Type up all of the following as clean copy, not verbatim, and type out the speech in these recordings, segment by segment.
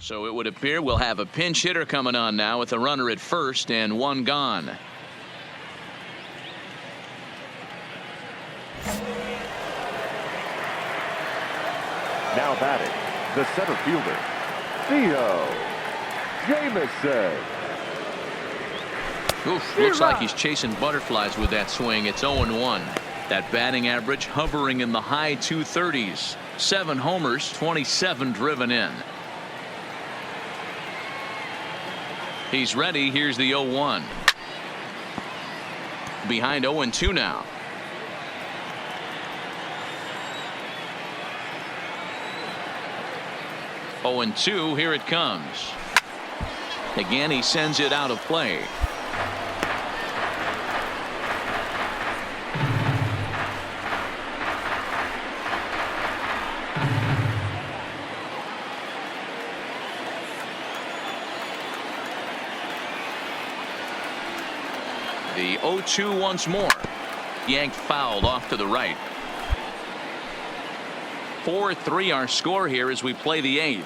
So it would appear we'll have a pinch hitter coming on now with a runner at first and one gone. Now batting, the center fielder, Theo Jameson. Oof, looks like he's chasing butterflies with that swing. It's 0-1. That batting average hovering in the high 230s. 7 homers, 27 driven in. He's ready. Here's the 0-1. Behind 0-2 now. Oh, and 2. Here it comes. Again, he sends it out of play. The 0-2 once more. Yanked fouled off to the right. 4-3 our score here as we play the 8th.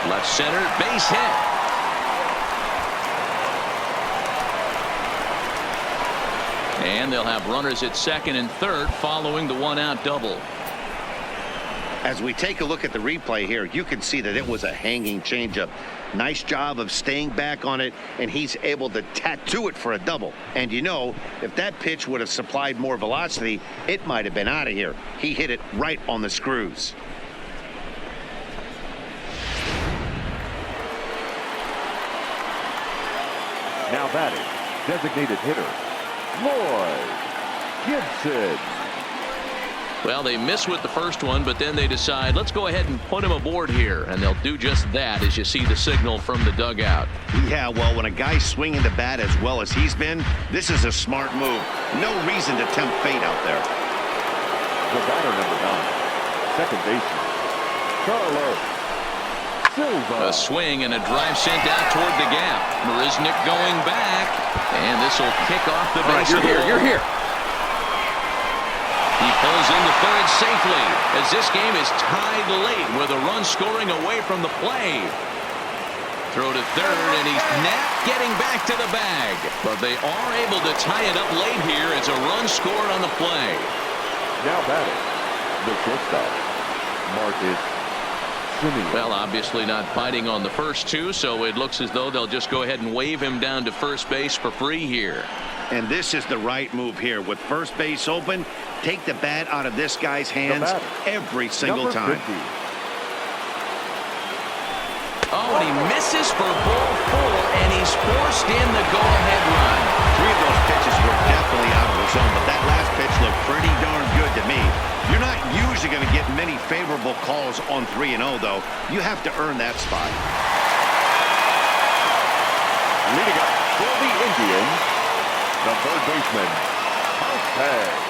Left center, base hit. And they'll have runners at second and third following the 1-out double. As we take a look at the replay here, you can see that it was a hanging changeup. Nice job of staying back on it, and he's able to tattoo it for a double. And you know, if that pitch would have supplied more velocity, it might have been out of here. He hit it right on the screws. Now batting, designated hitter, Gibson. Well, they miss with the first one, but then they decide, let's go ahead and put him aboard here. And they'll do just that as you see the signal from the dugout. Yeah, well, when a guy's swinging the bat as well as he's been, this is a smart move. No reason to tempt fate out there. The batter number 9, second baseman, Carlos Silva. A swing and a drive sent out toward the gap. Marisnick going back. And this will kick off the base. You're here. He pulls into third safely as this game is tied late with a run scoring away from the play. Throw to third, and he's not getting back to the bag. But they are able to tie it up late here as a run scored on the play. Now batting, the shortstop, Marcus Semien. Well, obviously not biting on the first two, so it looks as though they'll just go ahead and wave him down to first base for free here. And this is the right move here. With first base open, take the bat out of this guy's hands every single time. 50. Oh, and he misses for ball 4, and he's forced in the go-ahead run. 3 of those pitches were definitely out of the zone, but that last pitch looked pretty darn good to me. You're not usually going to get many favorable calls on 3-0, though. You have to earn that spot. Leading up for the Indians, the third baseman, Ramirez.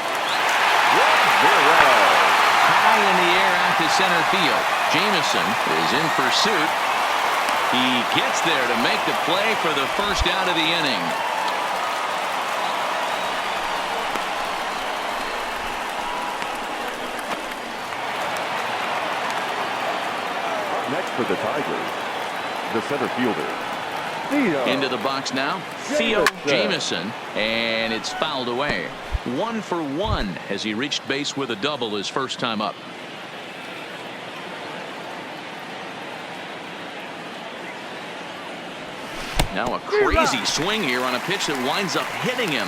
High in the air out to center field. Jameson is in pursuit. He gets there to make the play for the first out of the inning. Next for the Tigers, the center fielder, Theo. Into the box now, Theo Jameson, and it's fouled away. 1 for 1 as he reached base with a double his first time up. Now a crazy swing here on a pitch that winds up hitting him.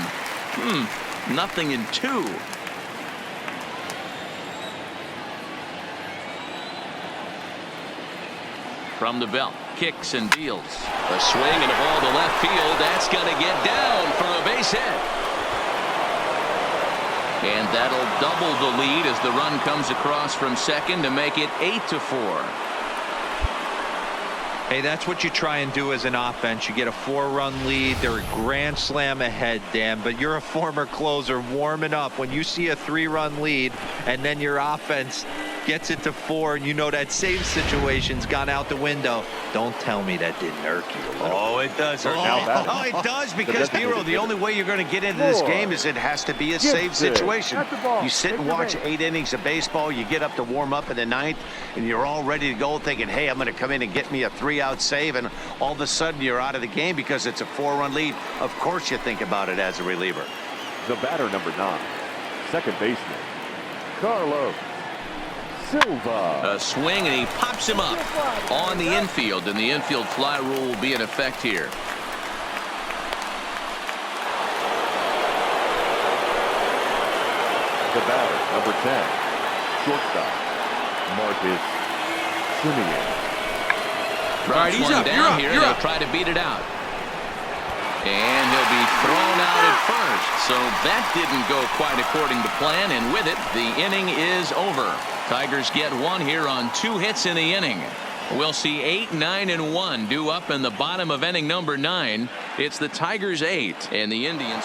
Nothing in 2. From the belt, kicks and deals. A swing and a ball to left field. That's going to get down for a base hit. And that'll double the lead as the run comes across from second to make it 8-4. Hey, that's what you try and do as an offense. You get a 4-run lead. They're a grand slam ahead, Dan, but you're a former closer warming up. When you see a 3-run lead and then your offense gets it to 4, and you know that save situation's gone out the window. Don't tell me that didn't irk you a little. Oh, it does. Oh, it does, because, Hero, the only way you're going to get into this game is it has to be a save situation. You sit and watch 8 innings of baseball, you get up to warm up in the 9th, and you're all ready to go thinking, hey, I'm going to come in and get me a 3-out save, and all of a sudden you're out of the game because it's a 4-run lead. Of course you think about it as a reliever. The batter, number 9, second baseman, Carlos Silva. A swing, and he pops him up on the infield, and the infield fly rule will be in effect here. The batter, number 10, shortstop, Marcus Simeon. Drives he's one up, down you're up, here. you're They'll up. try to beat it out. And he'll be thrown out at first. So that didn't go quite according to plan, and with it, the inning is over. Tigers get 1 here on 2 hits in the inning. We'll see 8, 9, and 1 due up in the bottom of inning number 9. It's the Tigers 8 and the Indians.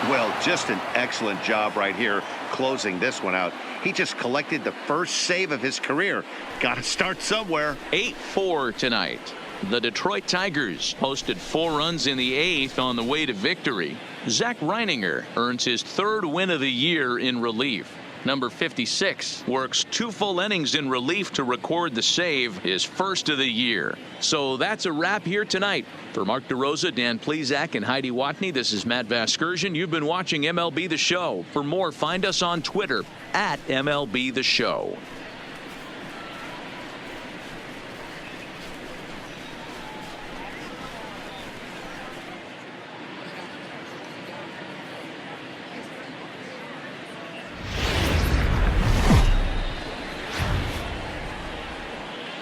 Well, just an excellent job right here closing this one out. He just collected the first save of his career. Got to start somewhere. 8-4 tonight. The Detroit Tigers posted 4 runs in the 8th on the way to victory. Zach Reininger earns his 3rd win of the year in relief. Number 56 works 2 full innings in relief to record the save, his 1st of the year. So that's a wrap here tonight. For Mark DeRosa, Dan Plesac, and Heidi Watney, this is Matt Vasgersian. You've been watching MLB The Show. For more, find us on Twitter at MLB The Show.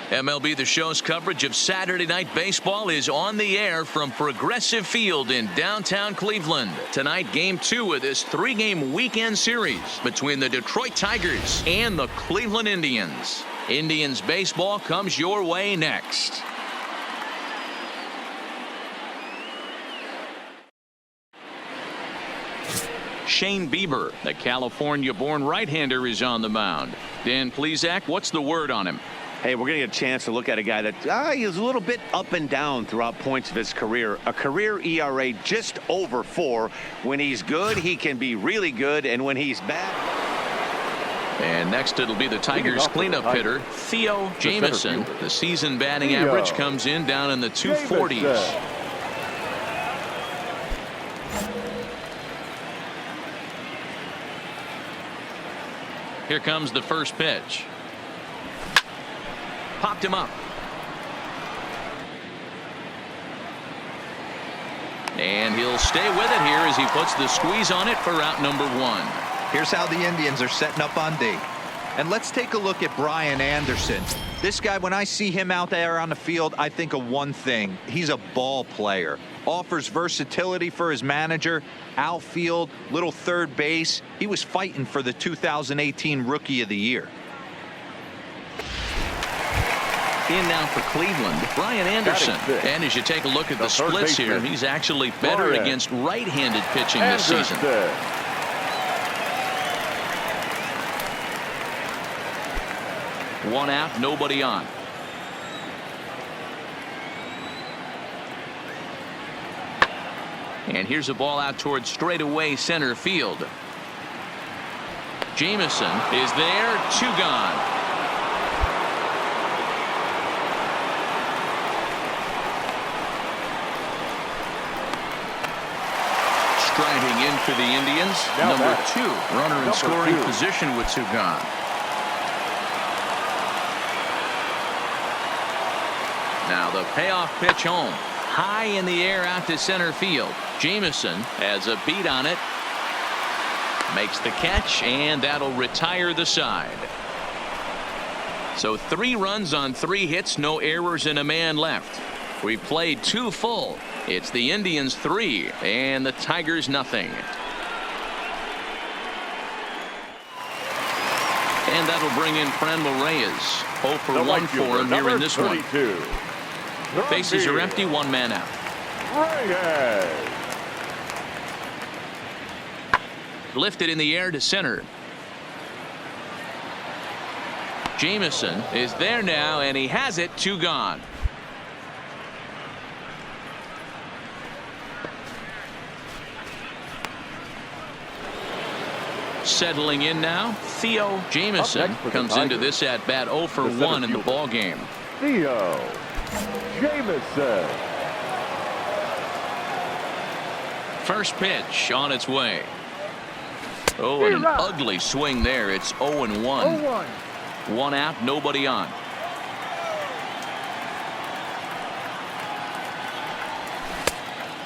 MLB The Show's coverage of Saturday Night Baseball is on the air from Progressive Field in downtown Cleveland. Tonight, Game 2 of this 3-game weekend series between the Detroit Tigers and the Cleveland Indians. Indians baseball comes your way next. Shane Bieber, the California-born right-hander, is on the mound. Dan Plesac, what's the word on him? Hey, we're going to get a chance to look at a guy that he's a little bit up and down throughout points of his career. A career ERA just over 4. When he's good, he can be really good, and when he's bad. And next it'll be the Tigers cleanup hitter, Theo Jameson. The season batting average comes in down in the 240s. Here comes the first pitch. Popped him up. And he'll stay with it here as he puts the squeeze on it for out number 1. Here's how the Indians are setting up on D. And let's take a look at Brian Anderson. This guy, when I see him out there on the field, I think of one thing. He's a ball player. Offers versatility for his manager. Outfield, little third base. He was fighting for the 2018 Rookie of the Year. In now for Cleveland, Brian Anderson. And as you take a look at the splits here, he's actually better against right-handed pitching this season. One out, nobody on. And here's a ball out towards straightaway center field. Jameson is there, 2 gone. Striding in for the Indians, number 2, runner in scoring position with 2 gone. Now the payoff pitch home, high in the air out to center field. Jameson has a beat on it, makes the catch, and that'll retire the side. So 3 runs on 3 hits, no errors, and a man left. We played 2 full. It's the Indians 3 and the Tigers nothing. And that'll bring in Franmil Reyes. 0 for 1 for him here in this one. Bases are empty, 1 man out. Reyes. Lifted in the air to center. Jameson is there now, and he has it. 2 gone. Settling in now, Theo Jameson comes into this at bat 0 for 1 in the ball game. Theo Jameson. First pitch on its way. Oh, and an ugly swing there. It's 0-1. 1 out, nobody on.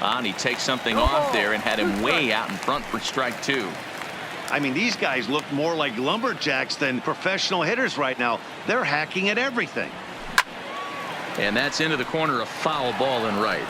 And he takes something off there and had him way out in front for strike 2. I mean, these guys look more like lumberjacks than professional hitters right now. They're hacking at everything. And that's into the corner, a foul ball and right.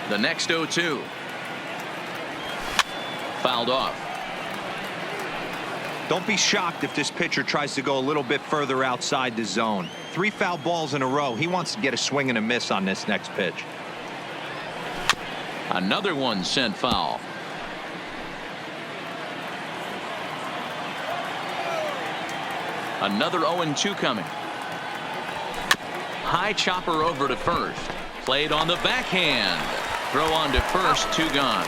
The next 0-2. Fouled off. Don't be shocked if this pitcher tries to go a little bit further outside the zone. 3 foul balls in a row. He wants to get a swing and a miss on this next pitch. Another one sent foul. Another 0-2 coming. High chopper over to first. Played on the backhand. Throw on to first, 2 gone.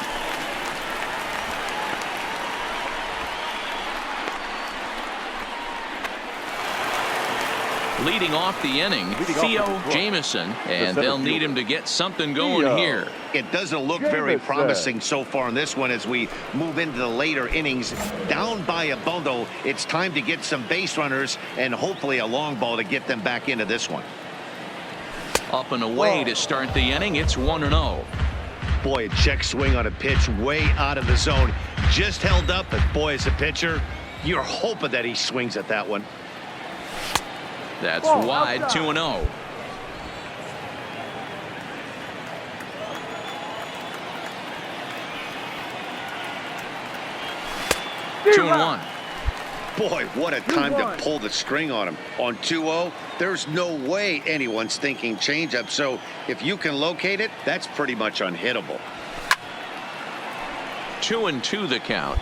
Leading off the inning, Theo Jameson, and they'll need him to get something going here. It doesn't look very promising so far in this one as we move into the later innings. Down by a bundle, it's time to get some base runners and hopefully a long ball to get them back into this one. Up and away to start the inning. It's 1-0. Boy, a check swing on a pitch way out of the zone. Just held up, but boy, as a pitcher, you're hoping that he swings at that one. That's wide, 2-0. Two and 1. Boy, what a time to pull the string on him. On 2-0, there's no way anyone's thinking changeup. So if you can locate it, that's pretty much unhittable. 2-2 the count.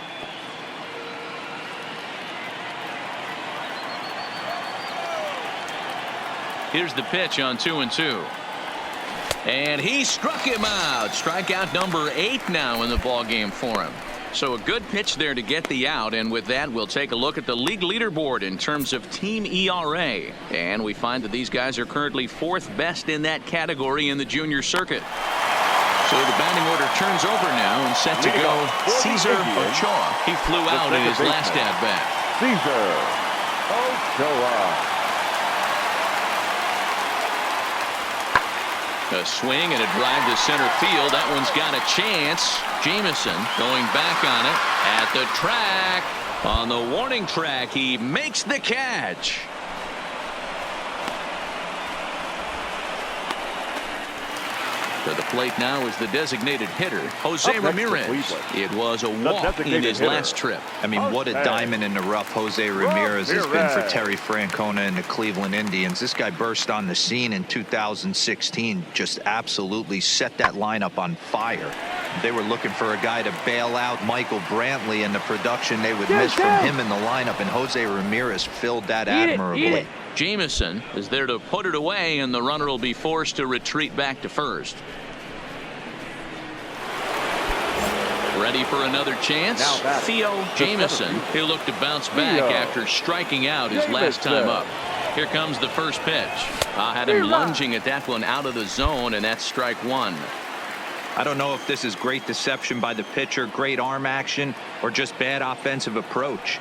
Here's the pitch on 2-2. And he struck him out. Strikeout number 8 now in the ball game for him. So a good pitch there to get the out, and with that we'll take a look at the league leaderboard in terms of team ERA, and we find that these guys are currently 4th best in that category in the junior circuit. So the batting order turns over now and set to go Cesar Ochoa. He flew out in his last at bat. Cesar Ochoa. A swing and a drive to center field. That one's got a chance. Jameson going back on it at the track. On the warning track, he makes the catch. To the plate now is the designated hitter, Jose Ramirez. It was a walk in his last trip. I mean, what a diamond in the rough Jose Ramirez has been for Terry Francona and the Cleveland Indians. This guy burst on the scene in 2016, just absolutely set that lineup on fire. They were looking for a guy to bail out Michael Brantley, and the production they would miss from him in the lineup, and Jose Ramirez filled that admirably. Jameson is there to put it away, and the runner will be forced to retreat back to first. Ready for another chance. Theo Jameson, he'll look to bounce back after striking out his last time up. Here comes the first pitch. Had him lunging at that one out of the zone, and that's strike 1. I don't know if this is great deception by the pitcher, great arm action, or just bad offensive approach.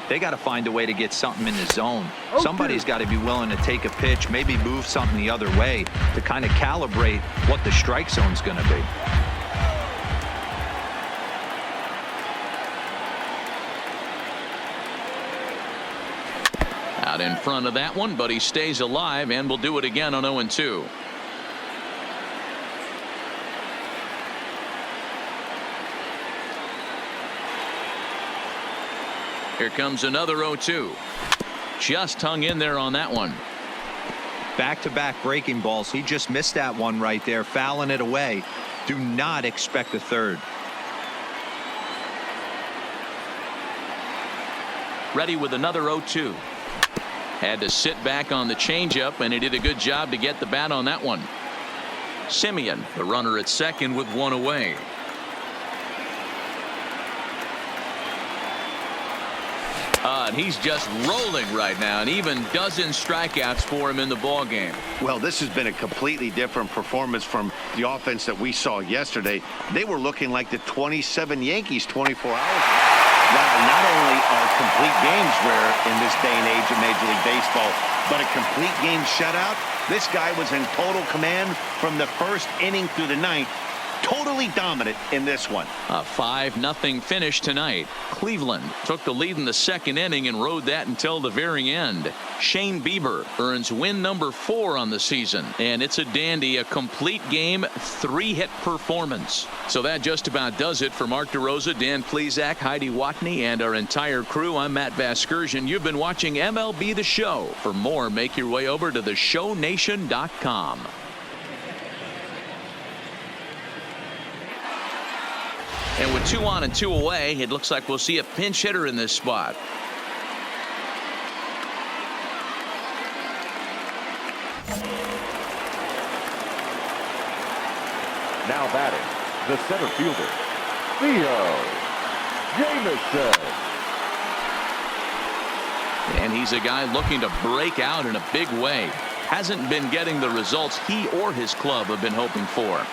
They got to find a way to get something in the zone. Somebody's got to be willing to take a pitch, maybe move something the other way to kind of calibrate what the strike zone's going to be. Out in front of that one, but he stays alive and will do it again on 0-2. Here comes another 0-2. Just hung in there on that one. Back-to-back breaking balls. He just missed that one right there, fouling it away. Do not expect a third. Ready with another 0-2. Had to sit back on the changeup, and he did a good job to get the bat on that one. Simeon, the runner at second with one away. And he's just rolling right now, and even dozen strikeouts for him in the ball game. Well, this has been a completely different performance from the offense that we saw yesterday. They were looking like the 27 Yankees 24 hours ago. Wow, not only are complete games rare in this day and age of Major League Baseball, but a complete game shutout. This guy was in total command from the first inning through the ninth. Totally dominant in this one. A 5-0 finish tonight. Cleveland took the lead in the second inning and rode that until the very end. Shane Bieber earns win number 4 on the season, and it's a dandy, a complete game, 3-hit performance. So that just about does it for Mark DeRosa, Dan Plesac, Heidi Watney, and our entire crew. I'm Matt Vasgersian. You've been watching MLB The Show. For more, make your way over to theshownation.com. And with 2 on and 2 away, it looks like we'll see a pinch hitter in this spot. Now batting, the center fielder, Theo Jameson. And he's a guy looking to break out in a big way. Hasn't been getting the results he or his club have been hoping for.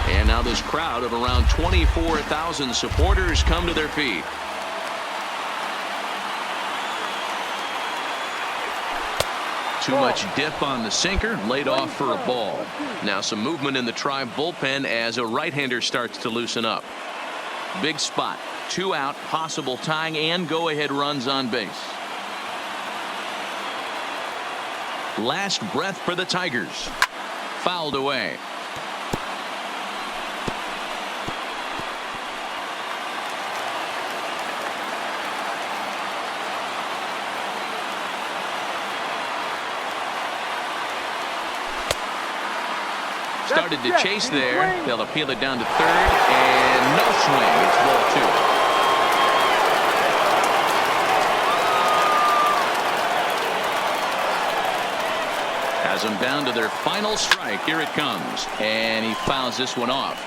And now this crowd of around 24,000 supporters come to their feet. Too much dip on the sinker, laid off for a ball. Now some movement in the Tribe bullpen as a right-hander starts to loosen up. Big spot, 2 out, possible tying and go-ahead runs on base. Last breath for the Tigers. Fouled away. Started to chase there. They'll appeal it down to third, and no swing. It's ball 2. Has them down to their final strike. Here it comes, and he fouls this one off.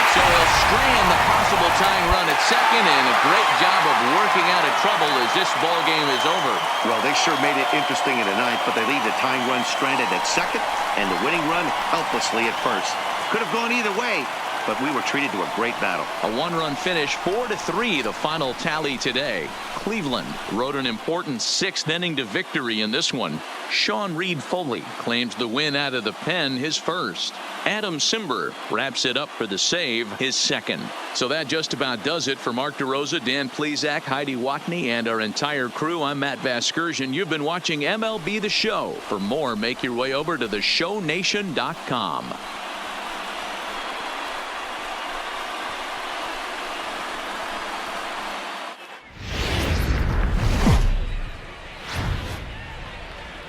So he'll strand the possible tying run at second, and a great job of working out of trouble as this ball game is over. Well, they sure made it interesting in the ninth, but they leave the tying run stranded at second and the winning run helplessly at first. Could have gone either way, but we were treated to a great battle. A 1-run finish, 4-3, the final tally today. Cleveland rode an important 6th inning to victory in this one. Sean Reed Foley claims the win out of the pen, his first. Adam Simber wraps it up for the save, his second. So that just about does it for Mark DeRosa, Dan Plesac, Heidi Watney, and our entire crew. I'm Matt Vasgersian. You've been watching MLB The Show. For more, make your way over to theshownation.com.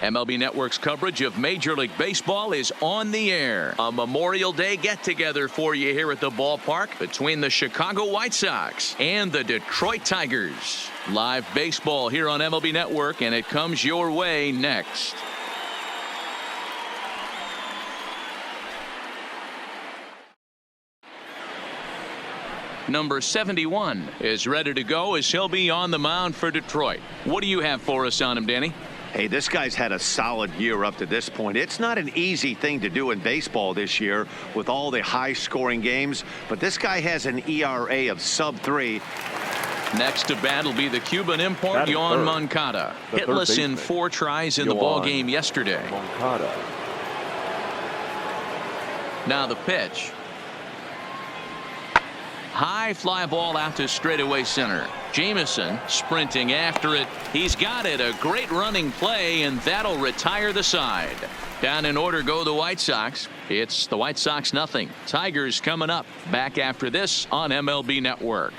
MLB Network's coverage of Major League Baseball is on the air. A Memorial Day get-together for you here at the ballpark between the Chicago White Sox and the Detroit Tigers. Live baseball here on MLB Network, and it comes your way next. Number 71 is ready to go as he'll be on the mound for Detroit. What do you have for us on him, Danny? Hey, this guy's had a solid year up to this point. It's not an easy thing to do in baseball this year with all the high-scoring games, but this guy has an ERA of sub-3. Next to bat will be the Cuban import, Yoan Moncada. Hitless in 4 tries in the ball game yesterday. Moncada. Now the pitch. High fly ball out to straightaway center. Jameson sprinting after it. He's got it. A great running play, and that'll retire the side. Down in order go the White Sox. It's the White Sox nothing. Tigers coming up. Back after this on MLB Network.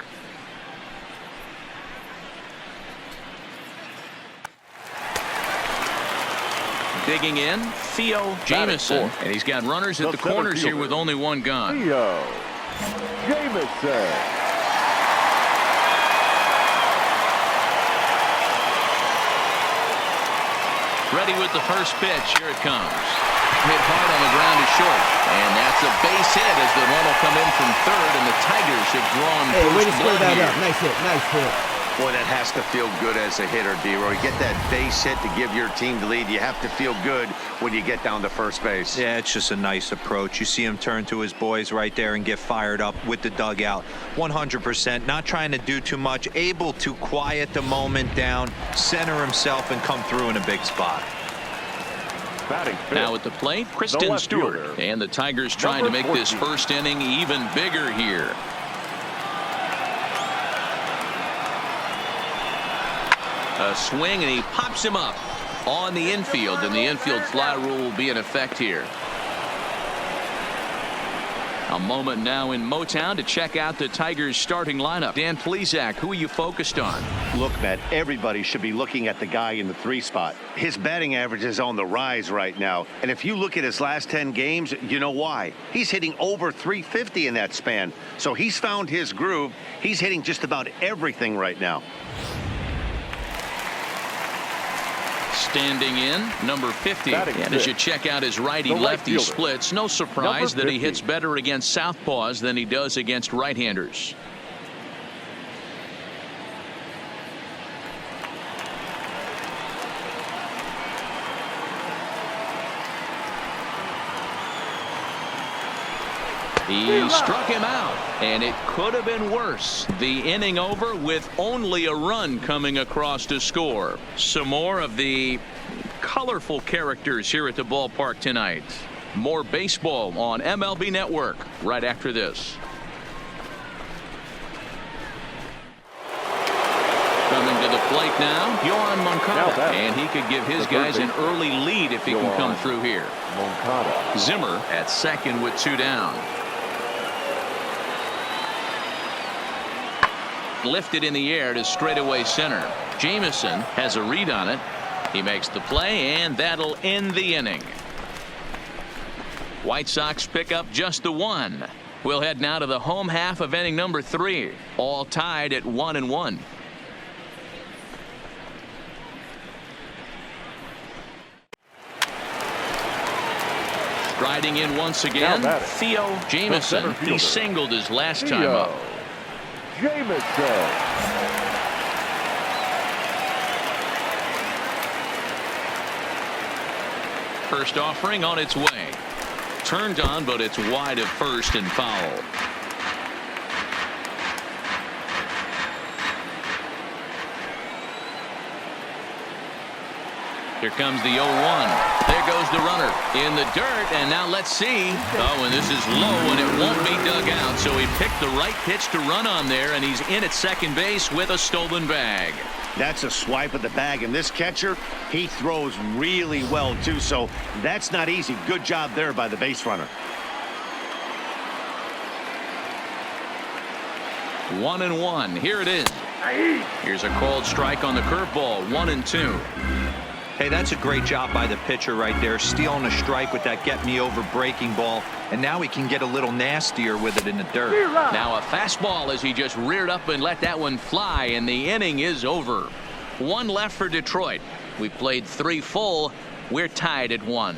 Digging in, Theo Jameson, and he's got runners at the corners here with only one gone. Theo Jameson. Ready with the first pitch. Here it comes. Hit hard on the ground to short. And that's a base hit as the run will come in from third, and the Tigers have drawn way to first slow blood that here. up. Nice hit. Nice hit. Boy, that has to feel good as a hitter, D-Roy. Get that base hit to give your team the lead. You have to feel good when you get down to first base. Yeah, it's just a nice approach. You see him turn to his boys right there and get fired up with the dugout. 100%, not trying to do too much, able to quiet the moment down, center himself, and come through in a big spot. Batting fifth. Now at the plate, Kristen left Stewart. fielder. And the Tigers trying to Number make this 14. first inning even bigger here. A swing, and he pops him up on the infield, and the infield fly rule will be in effect here. A moment now in Motown to check out the Tigers starting lineup. Dan Plesac, who are you focused on? Look, Matt, everybody should be looking at the guy in the 3 spot. His batting average is on the rise right now. And if you look at his last 10 games, you know why. He's hitting over 350 in that span. So he's found his groove. He's hitting just about everything right now. Standing in, number 50. Batting And as fifth. you check out his The right righty-lefty fielder. splits, no surprise Number that he 50. hits better against southpaws than he does against right-handers. He struck him out, and it could have been worse. The inning over with only a run coming across to score. Some more of the colorful characters here at the ballpark tonight. More baseball on MLB Network right after this. Coming to the plate now, Yohan Now Moncada, that- and he could give his the third guys an baseman. early lead if he can come Yohan. through here. Moncada. Zimmer at second with 2 down. Lifted in the air to straightaway center. Jameson has a read on it. He makes the play, and that'll end the inning. White Sox pick up just the 1. We'll head now to the home half of inning number 3. All tied at 1-1. Striding in once again, Now batting. Theo The Jameson. center He fielder. singled his last time Theo up. Jameson. First offering on its way. Turned on, but it's wide of first and foul. Here comes the 0-1. There goes the runner in the dirt, and now let's see. Oh, and this is low, and it won't be dug out, so he picked the right pitch to run on there, and he's in at second base with a stolen bag. That's a swipe of the bag, and this catcher, he throws really well, too, so that's not easy. Good job there by the base runner. 1-1. Here it is. Here's a called strike on the curveball. 1-2. Hey, that's a great job by the pitcher right there, stealing a strike with that get-me-over breaking ball, and now he can get a little nastier with it in the dirt. Now a fastball as he just reared up and let that one fly, and the inning is over. 1 left for Detroit. We played 3 full. We're tied at 1.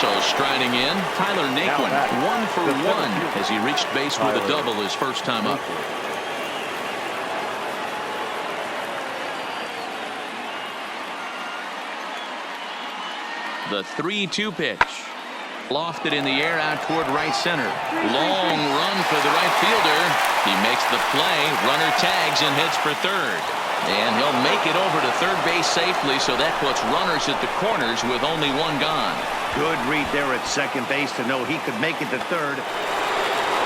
So striding in, Tyler Naquin, 1 for 1 as he reached base with a double his first time up. The 3-2 pitch. Lofted in the air out toward right center. Long run for the right fielder. He makes the play. Runner tags and hits for third. And he'll make it over to third base safely, so that puts runners at the corners with only one gone. Good read there at second base to know he could make it to third.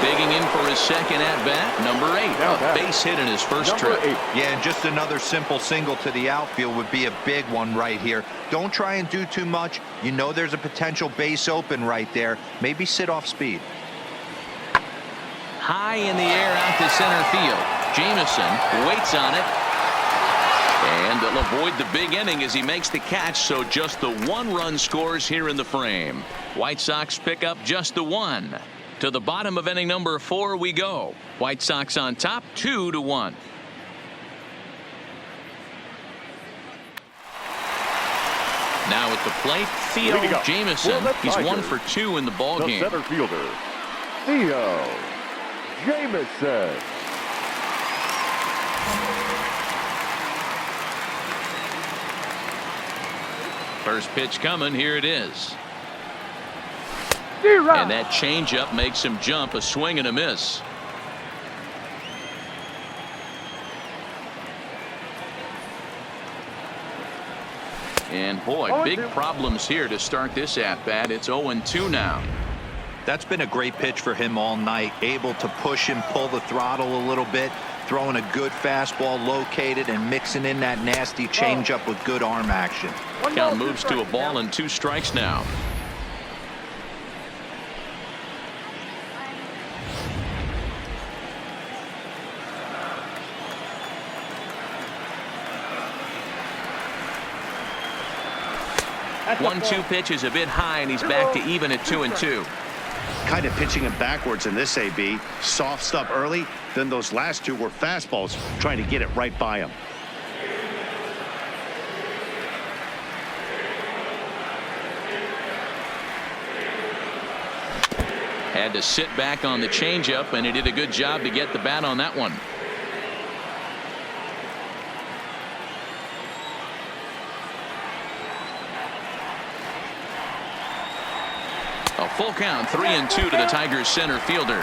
Digging in for his second at-bat, number 8. A base hit in his first trip. Yeah, and just another simple single to the outfield would be a big one right here. Don't try and do too much. You know there's a potential base open right there. Maybe sit off speed. High in the air out to center field. Jameson waits on it. And they'll avoid the big inning as he makes the catch, so just the 1 run scores here in the frame. White Sox pick up just the 1. To the bottom of inning number 4 we go. White Sox on top 2-1. Now at the plate, Theo Jameson. He's 1 for 2 in the ball game. Center fielder, Theo Jameson. First pitch coming. Here it is. And that changeup makes him jump. A swing and a miss. And boy, big problems here to start this at-bat. It's 0-2 now. That's been a great pitch for him all night. Able to push and pull the throttle a little bit. Throwing a good fastball located and mixing in that nasty changeup with good arm action. Count moves to a ball and 2 strikes now. One-two pitch is a bit high, and he's back to even at 2-2. Kind of pitching him backwards in this AB. Soft stuff early, then those last 2 were fastballs, trying to get it right by him. Had to sit back on the changeup, and he did a good job to get the bat on that one. A full count, 3-2 to the Tigers center fielder.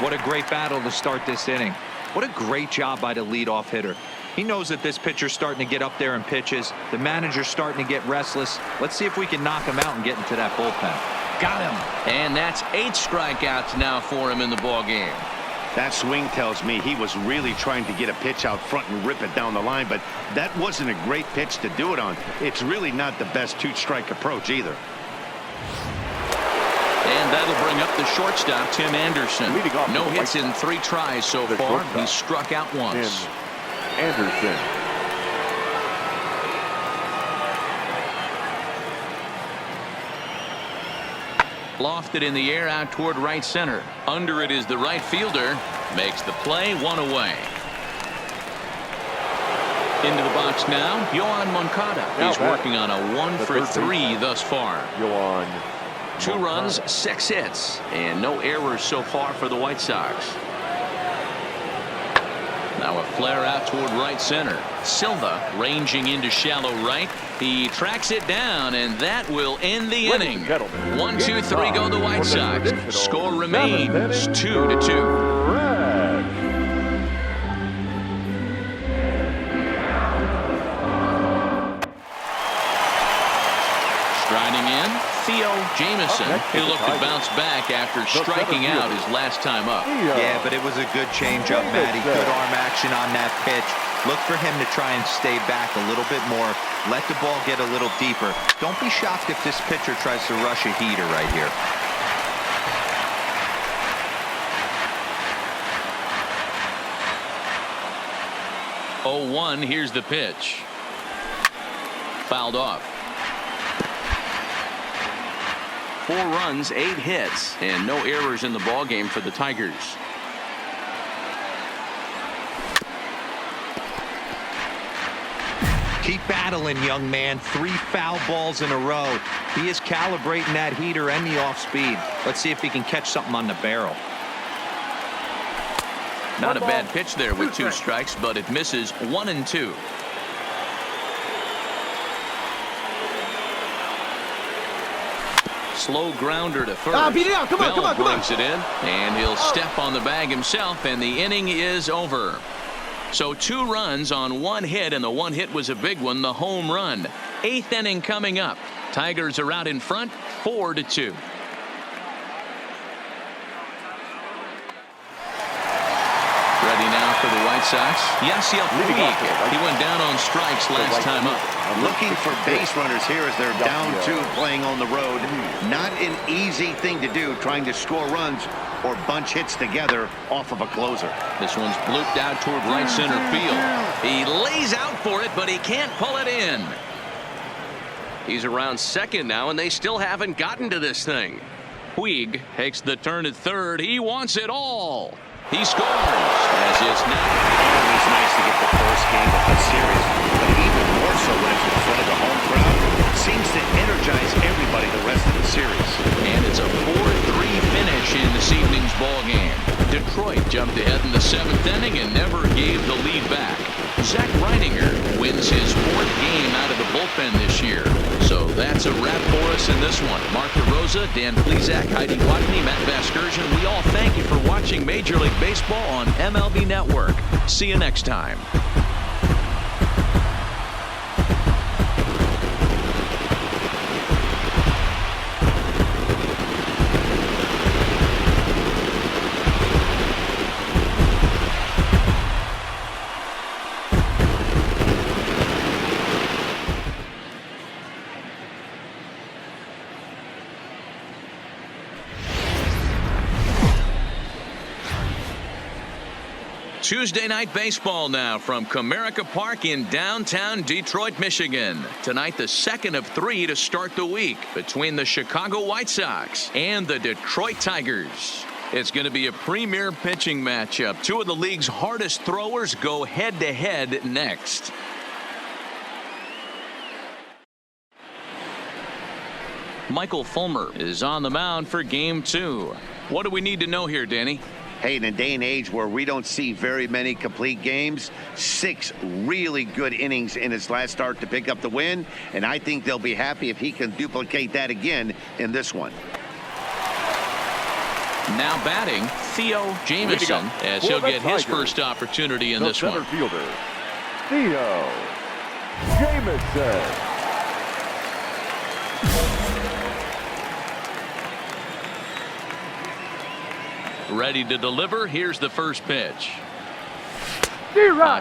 What a great battle to start this inning. What a great job by the leadoff hitter. He knows that this pitcher's starting to get up there in pitches. The manager's starting to get restless. Let's see if we can knock him out and get into that bullpen. Got him. And that's 8 strikeouts now for him in the ball game. That swing tells me he was really trying to get a pitch out front and rip it down the line, but that wasn't a great pitch to do it on. It's really not the best 2-strike approach either. And that'll bring up the shortstop, Tim Anderson. No hits in 3 tries so far. He struck out once. Anderson. Lofted in the air out toward right center. Under it is the right fielder. Makes the play, 1 away. Into the box now, Yoan Moncada. He's working on a 1 for 3 thus far. Yoan. 2 runs, 6 hits, and no errors so far for the White Sox. Now a flare out toward right center. Silva ranging into shallow right. He tracks it down, and that will end the inning. 1, 2, 3 go the White Sox. Score remains 2-2. Striding in, Theo Jameson. He'll look to bounce back after striking out his last time up. Yeah, but it was a good changeup, Matty. Good arm action on that pitch. Look for him to try and stay back a little bit more. Let the ball get a little deeper. Don't be shocked if this pitcher tries to rush a heater right here. Oh, 1, here's the pitch. Fouled off. 4 runs, 8 hits, and no errors in the ballgame for the Tigers. Keep battling, young man. 3 foul balls in a row. He is calibrating that heater and the off speed. Let's see if he can catch something on the barrel. Not a bad pitch there with 2 strikes, but it misses. 1-2. Slow grounder to first. Come on. Brings it in, and he'll step on the bag himself, and the inning is over. So 2 runs on 1 hit, and the 1 hit was a big one, the home run. 8th inning coming up. Tigers are out in front, 4-2. Ready now for the White Sox. Yasiel Puig. He went down on strikes last time up. Looking for base runners here as they're down 2 playing on the road. Not an easy thing to do, trying to score runs or bunch hits together off of a closer. This one's blooped out toward right center field. He lays out for it, but he can't pull it in. He's around second now, and they still haven't gotten to this thing. Puig takes the turn at third. He wants it all. He scores as it's now. Always nice to get the first game of the series, but even more so when it's in front of the home crowd. Seems to energize everybody the rest of the series. And it's a 4-3 finish in this evening's ball game. Detroit jumped ahead in the 7th inning and never gave the lead back. Zach Reininger wins his 4th game out of the bullpen this year. So that's a wrap for us in this one. Mark DeRosa, Dan Plesac, Heidi Watney, Matt Vasgersian. We all thank you for watching Major League Baseball on MLB Network. See you next time. Tuesday night baseball now from Comerica Park in downtown Detroit, Michigan. Tonight, the 2nd of 3 to start the week between the Chicago White Sox and the Detroit Tigers. It's going to be a premier pitching matchup. 2 of the league's hardest throwers go head-to-head next. Michael Fulmer is on the mound for Game 2. What do we need to know here, Danny? Hey, in a day and age where we don't see very many complete games, 6 really good innings in his last start to pick up the win, and I think they'll be happy if he can duplicate that again in this one. Now batting, Theo Jameson, as he'll get his first opportunity in this one. Center fielder, Theo Jameson. Ready to deliver. Here's the first pitch.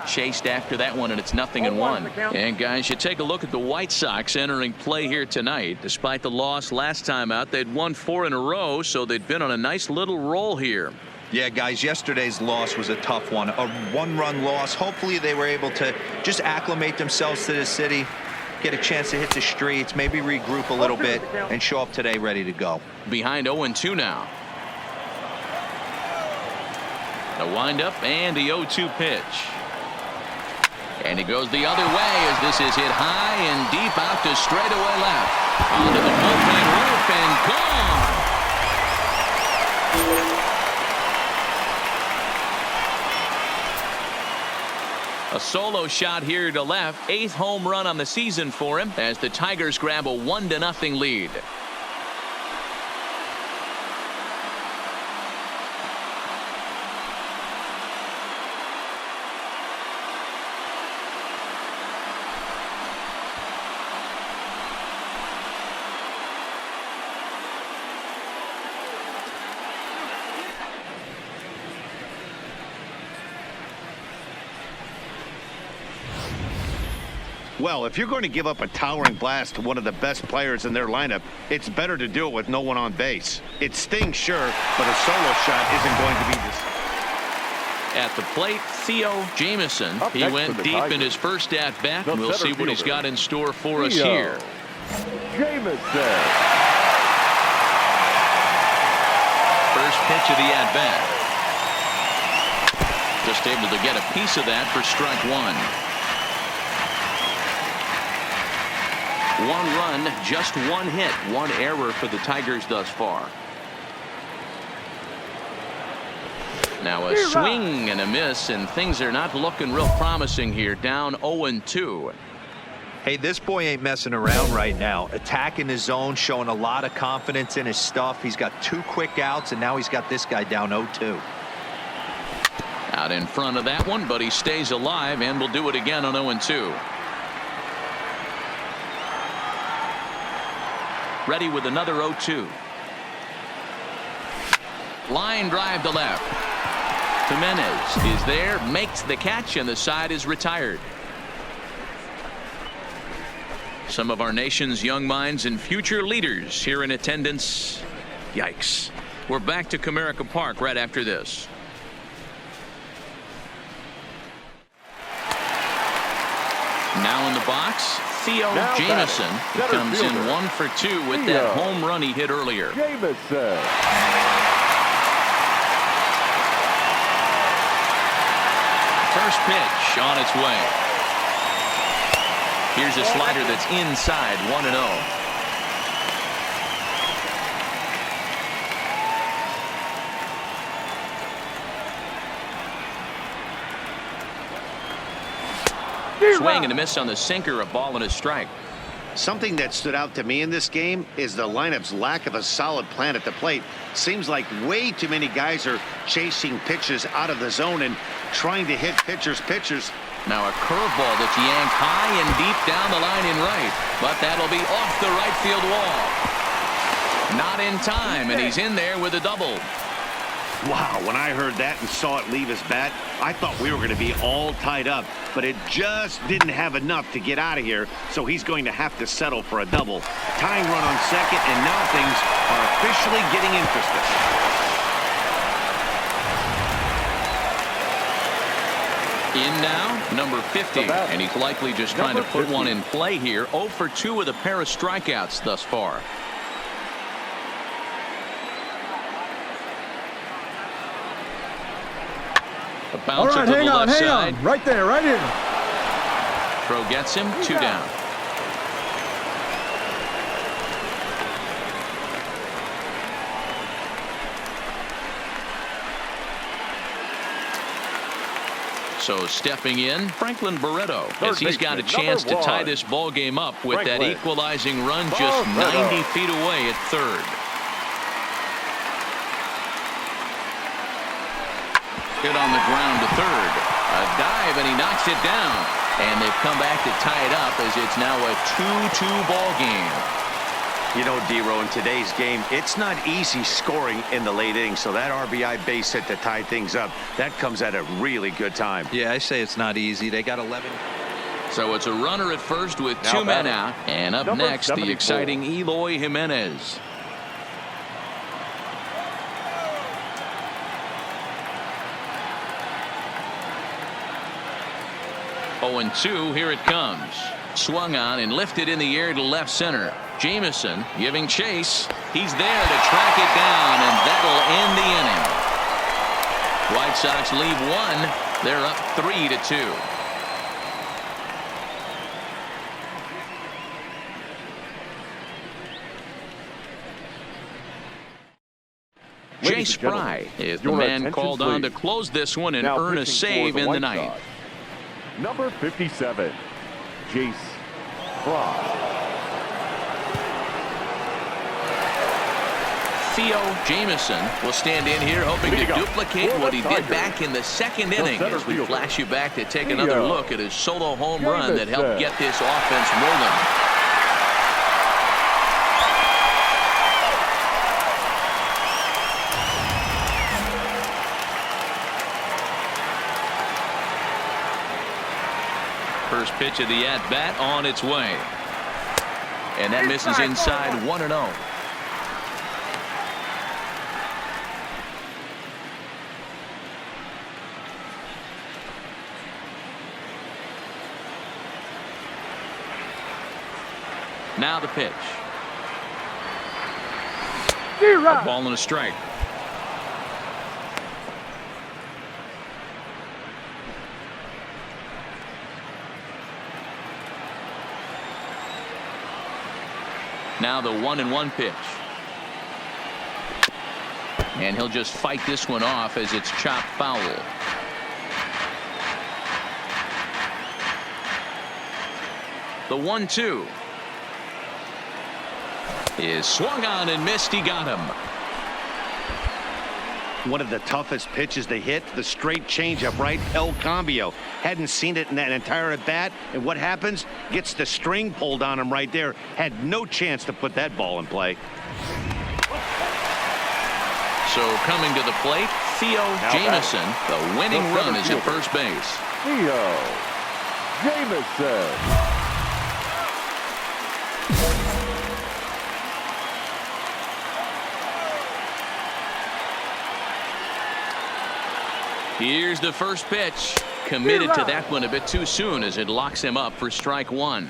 Chased after that one, and it's 0-1. And guys, you take a look at the White Sox entering play here tonight. Despite the loss last time out, they'd won 4 in a row, so they'd been on a nice little roll here. Yeah, guys, yesterday's loss was a tough one. A 1-run loss. Hopefully they were able to just acclimate themselves to the city, get a chance to hit the streets, maybe regroup a little bit, and show up today ready to go. Behind 0-2 now. The windup and the 0-2 pitch. And he goes the other way as this is hit high and deep out to straightaway left. Onto the bullpen roof and gone. A solo shot here to left. 8th home run on the season for him as the Tigers grab a 1-0 lead. Well, if you're going to give up a towering blast to one of the best players in their lineup, it's better to do it with no one on base. It stings, sure, but a solo shot isn't going to be this. At the plate, Theo Jameson. He went deep in his first at-bat, and we'll see what he's got in store for us here. Jameson. First pitch of the at-bat. Just able to get a piece of that for strike 1. 1 run, just 1 hit, 1 error for the Tigers thus far. Now a swing and a miss, and things are not looking real promising here. Down 0-2. Hey, this boy ain't messing around right now. Attacking his zone, showing a lot of confidence in his stuff. He's got 2 quick outs, and now he's got this guy down 0-2. Out in front of that one, but he stays alive and will do it again on 0-2. Ready with another 0-2. Line drive to left. Jimenez is there, makes the catch, and the side is retired. Some of our nation's young minds and future leaders here in attendance. Yikes. We're back to Comerica Park right after this. Now in the box, Theo Jameson. He comes in 1 for 2 with that home run he hit earlier. Jameson. First pitch on its way. Here's a slider that's inside, 1-0. Swing and a miss on the sinker, a ball and a strike. Something that stood out to me in this game is the lineup's lack of a solid plan at the plate. Seems like way too many guys are chasing pitches out of the zone and trying to hit pitchers. Now a curveball that's yanked high and deep down the line in right, but that'll be off the right field wall. Not in time, and he's in there with a double. Wow, when I heard that and saw it leave his bat, I thought we were going to be all tied up, but it just didn't have enough to get out of here, so he's going to have to settle for a double. Tying run on second, and now things are officially getting interesting. In now, number 50, and he's likely just trying to put one in play here. 0 for 2 with a pair of strikeouts thus far. A bouncer to the left side. Right there, right here. Throw gets him, 2 down. So stepping in, Franklin Barreto, as he's got a chance to tie this ball game up with that equalizing run just 90 feet away at third. Hit on the ground to third. A dive, and he knocks it down. And they've come back to tie it up as it's now a 2-2 ball game. You know, D-Row, in today's game, it's not easy scoring in the late innings, so that RBI base hit to tie things up, that comes at a really good time. Yeah, I say it's not easy. They got 11. So it's a runner at first with 2 men out. And up next, the exciting Eloy Jimenez. Oh, and 2, here it comes. Swung on and lifted in the air to left center. Jameson giving chase. He's there to track it down, and that'll end the inning. White Sox leave 1. They're up 3-2. Jay Spry is the man called on to close this one and earn a save in the ninth. Number 57, Jace Fry. Theo Jameson will stand in here hoping to duplicate what he did back in the second inning as we flash you back to take another look at his solo home run that helped get this offense rolling. First pitch of the at-bat on its way. And that misses inside, 1-0. Now the pitch. A ball and a strike. Now the 1-1 pitch. And he'll just fight this one off as it's chopped foul. The 1-2 is swung on and missed. He got him. One of the toughest pitches to hit, the straight changeup, right? El Cambio. Hadn't seen it in that entire at bat. And what happens? Gets the string pulled on him right there. Had no chance to put that ball in play. So coming to the plate, Theo Jameson. The winning run is at first base. Theo Jameson. Here's the first pitch. Committed to that one a bit too soon as it locks him up for strike one.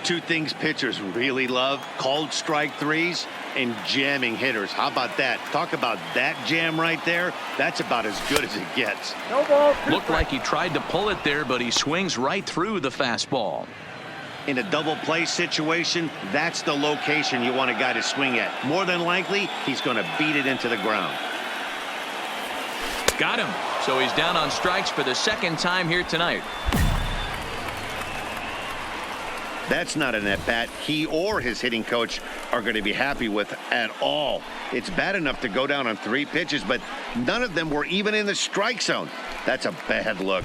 Two things pitchers really love: called strike threes and jamming hitters. How about that? Talk about that jam right there. That's about as good as it gets. No ball. Looked like he tried to pull it there, but he swings right through the fastball. In a double play situation, that's the location you want a guy to swing at. More than likely, he's going to beat it into the ground. Got him. So he's down on strikes for the second time here tonight. That's not an at-bat he or his hitting coach are going to be happy with at all. It's bad enough to go down on 3 pitches, but none of them were even in the strike zone. That's a bad look.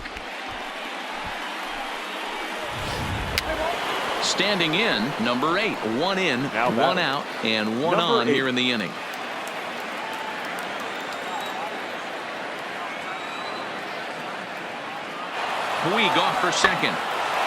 Standing in, number 8. 1 in, 1 out, and 1 on here in the inning. Puig off for second.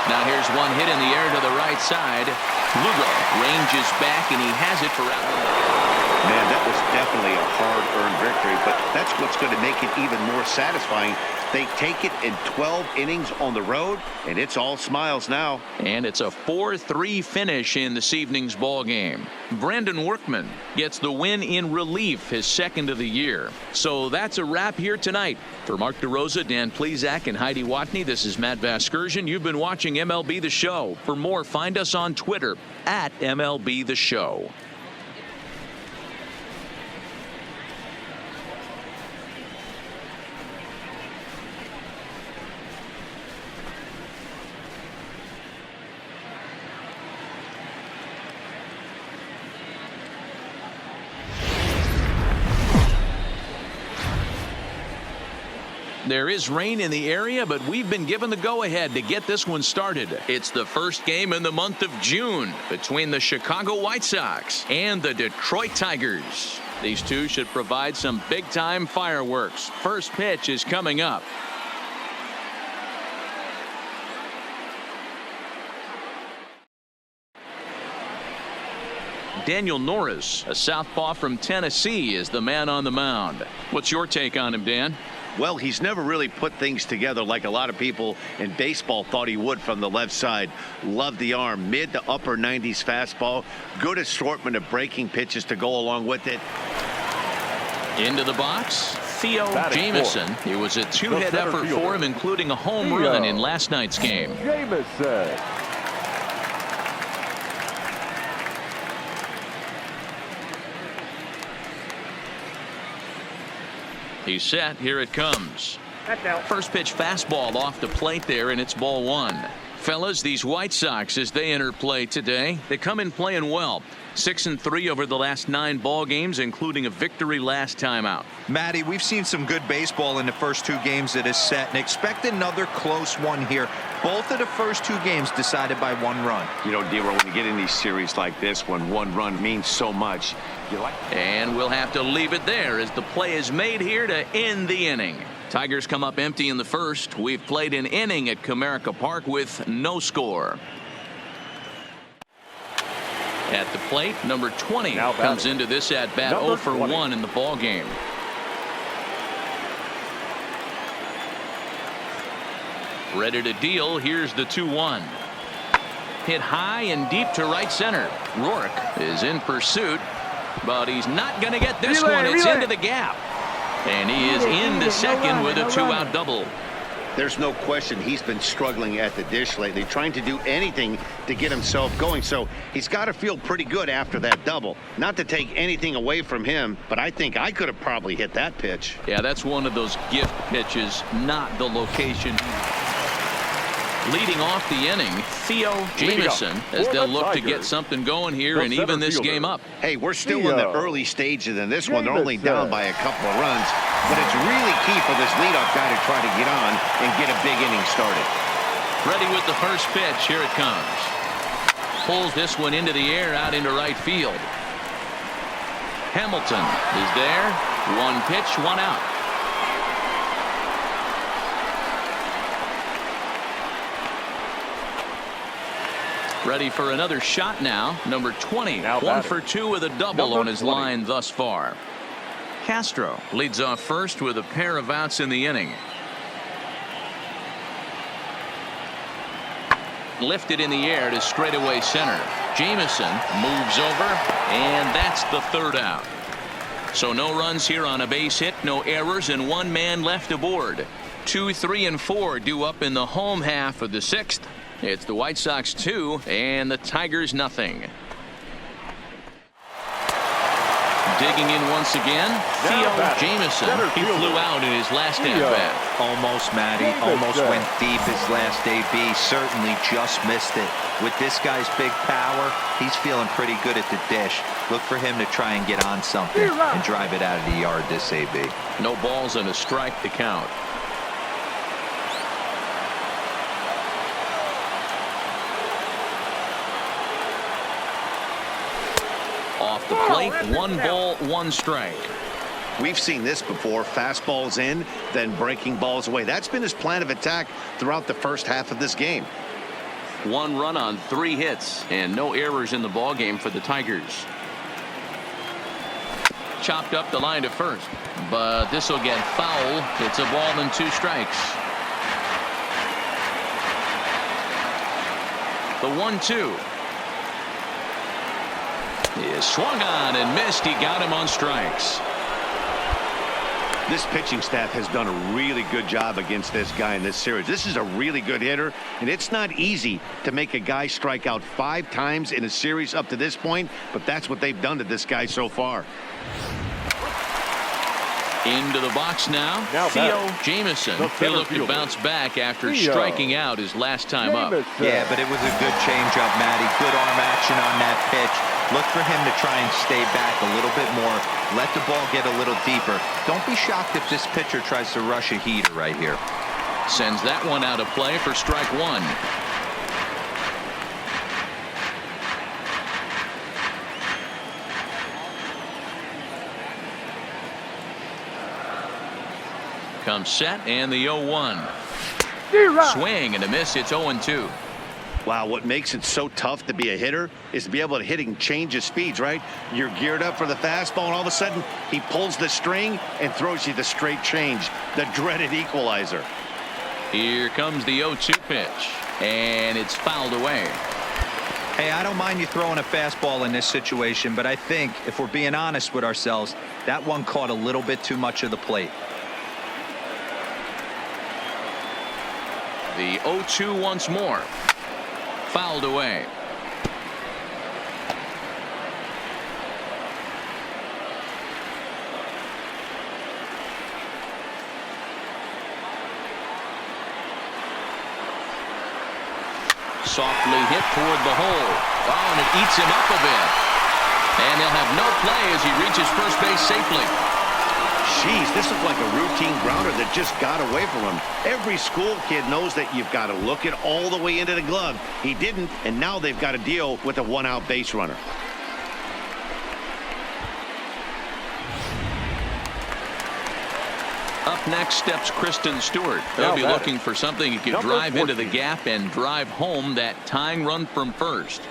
Now here's one hit in the air to the right side. Lugo ranges back, and he has it for out. Man, that was definitely a hard-earned victory, but that's what's going to make it even more satisfying. They take it in 12 innings on the road, and it's all smiles now. And it's a 4-3 finish in this evening's ball game. Brandon Workman gets the win in relief, his second of the year. So that's a wrap here tonight. For Mark DeRosa, Dan Plesac, and Heidi Watney, this is Matt Vasgersian. You've been watching MLB The Show. For more, find us on Twitter at MLB The Show. There is rain in the area, but we've been given the go-ahead to get this one started. It's the first game in the month of June between the Chicago White Sox and the Detroit Tigers. These two should provide some big-time fireworks. First pitch is coming up. Daniel Norris, a southpaw from Tennessee, is the man on the mound. What's your take on him, Dan? Well, he's never really put things together like a lot of people in baseball thought he would from the left side. Love the arm, mid to upper 90s fastball. Good assortment of breaking pitches to go along with it. Into the box, Theo Jameson. It was a 2-hit effort for him, including a home run in last night's game. Jameson. He's set. Here it comes. First pitch fastball off the plate there, and it's ball 1. Fellas, these White Sox, as they enter play today, they come in playing well. 6-3 over the last 9 ball games, including a victory last time out. Matty, we've seen some good baseball in the first 2 games that is set, and expect another close one here. Both of the first 2 games decided by 1 run. You know, Dero, when you get in these series like this, when 1 run means so much, and we'll have to leave it there as the play is made here to end the inning. Tigers come up empty in the first. We've played an inning at Comerica Park with no score. At the plate, number 20 comes into this at bat 0 for 1 in the ball game. Ready to deal. Here's the 2-1. Hit high and deep to right center. Rourke is in pursuit, but he's not going to get this one. It's into the gap. And he is into second with a 2-out double. There's no question he's been struggling at the dish lately, trying to do anything to get himself going. So he's got to feel pretty good after that double. Not to take anything away from him, but I think I could have probably hit that pitch. Yeah, that's one of those gift pitches, not the location. Leading off the inning, Theo Jameson, as they'll look to get something going here and even this game up. Hey, we're still in the early stages in this one. They're only down by a couple of runs, but it's really key for this leadoff guy to try to get on and get a big inning started. Ready with the first pitch. Here it comes. Pulls this one into the air out into right field. Hamilton is there. One pitch, one out. Ready for another shot now. Number 20. 1 for 2 with a double on his line thus far. Castro leads off first with a pair of outs in the inning. Lifted in the air to straightaway center. Jameson moves over, and that's the third out. So no runs here on a base hit, no errors, and one man left aboard. 2, 3, and 4 due up in the home half of the sixth. It's the White Sox 2 and the Tigers nothing. Digging in once again, Theo Jameson. He flew out in his last at-bat. Almost, Matty. Almost went deep his last AB. Certainly just missed it. With this guy's big power, he's feeling pretty good at the dish. Look for him to try and get on something and drive it out of the yard this AB. No balls and a strike to count. Off the plate, 1 ball, 1 strike. We've seen this before. Fastballs in, then breaking balls away. That's been his plan of attack throughout the first half of this game. 1 run on 3 hits and no errors in the ball game for the Tigers. Chopped up the line to first, but this will get foul. It's a ball and 2 strikes. The 1-2 is swung on and missed. He got him on strikes. This pitching staff has done a really good job against this guy in this series. This is a really good hitter, and it's not easy to make a guy strike out 5 times in a series up to this point, but that's what they've done to this guy so far. Into the box now, Theo Jameson. He'll look to bounce back after striking out his last time up. Yeah, but it was a good changeup, Matty. Good arm action on that pitch. Look for him to try and stay back a little bit more. Let the ball get a little deeper. Don't be shocked if this pitcher tries to rush a heater right here. Sends that one out of play for strike 1. Comes set and the 0-1. Swing and a miss. It's 0-2. Wow, what makes it so tough to be a hitter is to be able to hit and change his speeds, right? You're geared up for the fastball, and all of a sudden he pulls the string and throws you the straight change, the dreaded equalizer. Here comes the 0-2 pitch, and it's fouled away. Hey, I don't mind you throwing a fastball in this situation, but I think if we're being honest with ourselves, that one caught a little bit too much of the plate. The 0-2 once more. Fouled away. Softly hit toward the hole. Oh, and it eats him up a bit. And he'll have no play as he reaches first base safely. Jeez, this looked like a routine grounder that just got away from him. Every school kid knows that you've got to look it all the way into the glove. He didn't, and now they've got to deal with a 1-out base runner. Up next steps Kristen Stewart. They'll be looking for something that could drive into the gap and drive home that tying run from first.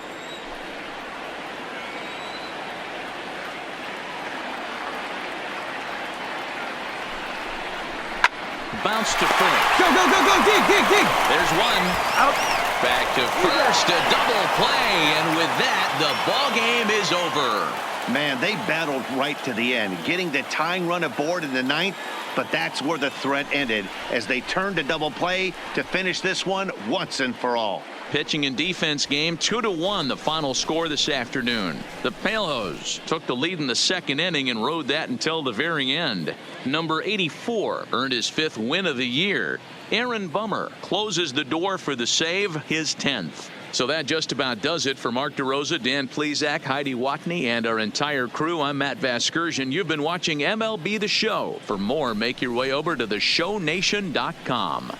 Bounce to first. Go, go, go, go, dig, dig, dig. There's one. Out. Back to first, a double play, and with that, the ball game is over. Man, they battled right to the end, getting the tying run aboard in the 9th, but that's where the threat ended as they turned to double play to finish this one once and for all. Pitching and defense game, 2-1 the final score this afternoon. The Palos took the lead in the 2nd inning and rode that until the very end. Number 84 earned his 5th win of the year. Aaron Bummer closes the door for the save, his 10th. So that just about does it for Mark DeRosa, Dan Plesac, Heidi Watney, and our entire crew. I'm Matt Vasgersian. You've been watching MLB The Show. For more, make your way over to theshownation.com.